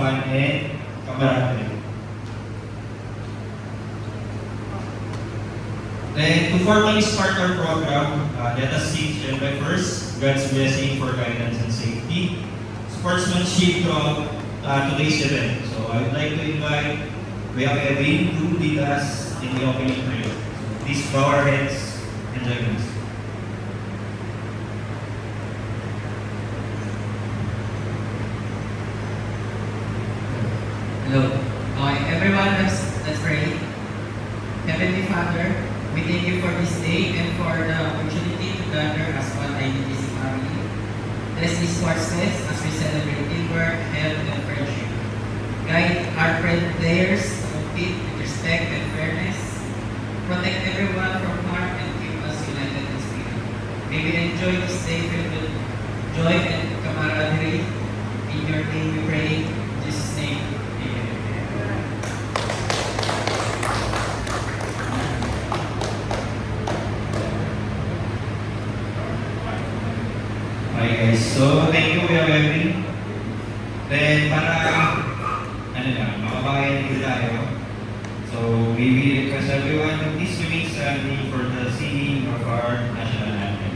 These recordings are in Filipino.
fun and camaraderie. Then, to formally start our program, let us seek by first God's blessing for guidance and safety, sportsmanship of today's event. So, I would like to invite Kuya Kevin to lead us in the opening prayer. So, please bow our heads and join us. Hello. Okay, everyone, let's pray. Heavenly Father, we thank you for this day and for the opportunity to gather as one IBTC family. Bless this sports fest as we celebrate teamwork, health, and friendship. Guide our players to compete with respect and fairness. Protect everyone from harm and keep us united in spirit. May we enjoy this day filled with joy and camaraderie. In your name we pray. In Jesus' name, amen. Okay guys, so thank you Kuya Kevin. Then para makabayan din tayo. So we will request everyone to please remain standing for the singing of our national anthem.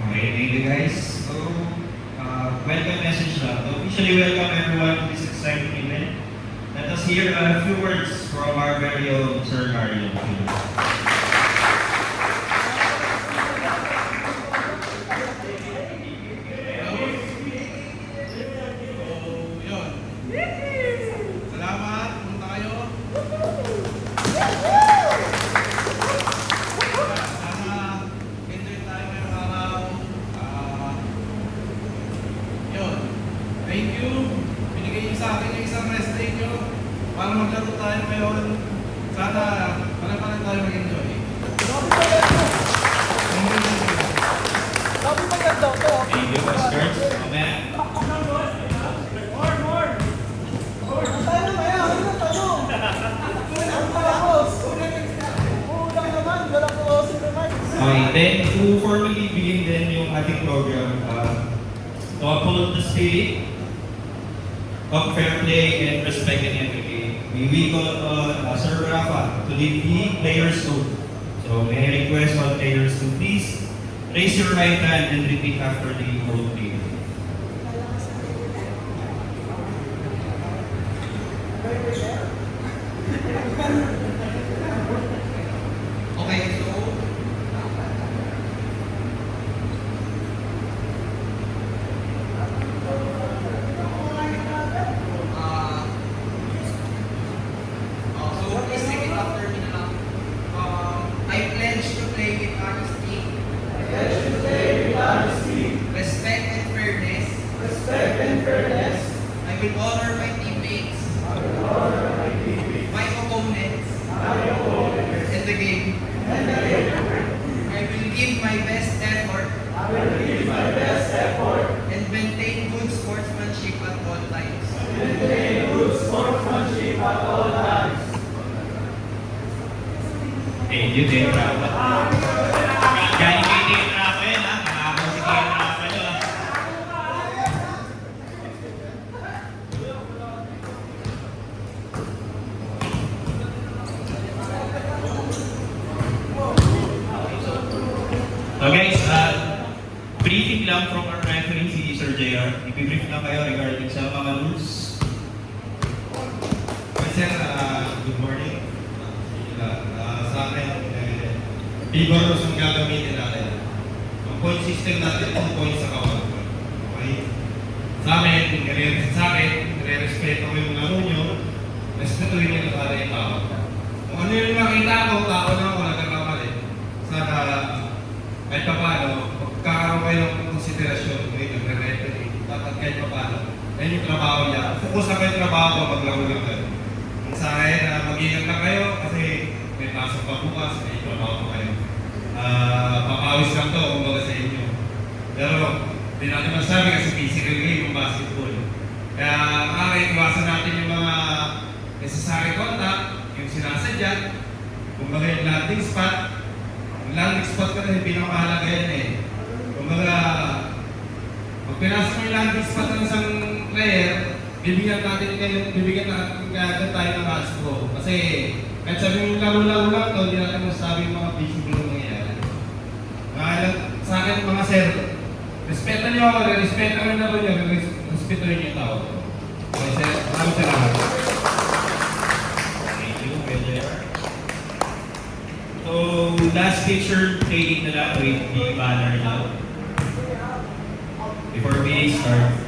Okay, thank you guys. So, welcome message lang. So, officially welcome everyone to this exciting event. Let us hear a few words from our very own Sir Marion. Salamat, punta kayo. Sana enjoy tayo ngayong araw. Yun. Thank you. Binigay niyo sa akin yung isang rest day niyo para maglaro tayo ngayon. Sana pala tayo mag-enjoy. Thank you, Oscars. Mamaya. Okay, then to formally begin din yung ating program, to uphold the spirit of fair play and respect and equity, we will call on Sir Rafa to lead the players' oath. So may I request all players to please raise your right hand and repeat after the oath, please. Okay, so please repeat after me na lang. I pledge to play with honesty. Respect and fairness. I will honor my teammates. Thank you, Jen Rafa. Galing kay Jen Rafa yan, ha? Nakakaw si Jen Rafa nyo, ha? So guys, briefing lang from our referee, si Sir JR. I-brief lang kayo regarding sa mga rules. Sir, good morning. Sa akin, favor rules ang gagamitin natin. Ang point system natin, 2 points sa kawan. Okay? Sa akin, nire-respeto ko yung laro nyo, respetuhin nyo na para yung tao. Kung ano yung nakita ko, tao na ako nagkakamali. Sana, kahit pa paano, magkakaroon kayo ng konsiderasyon kung yung nagre-referee. Dapat kahit pa paano. Yan yung trabaho niya. Focus na kayo yung trabaho ko, maglaro lang kayo. Sa akin, mag-ingat lang kayo kasi may pasok pa bukas, may trabaho pa kayo. Papawis lang to, kumbaga sa inyo. Pero, hindi natin masabi kasi physical game yung basketball. Kaya, iwasan natin yung mga necessary contact, yung sinasadya, kumbaga yung landing spot. Yung landing spot ka rin, pinakamahalaga yan eh. Kumbaga, pag pinasok mo yung landing spot ng isang player, bibigyan natin kagad tayo ng match pro. Kasi kahit sabi mo laro-laro lang to, hindi natin masasabi yung mga physical na nangyayari. Sa akin mga sir, respeto niyo ako, respeto ko na rin niyo, respeto niyo yung tao. Okay sir, maraming salamat. Thank you, JR. So, last picture taking na lang with the banner now. Before we start,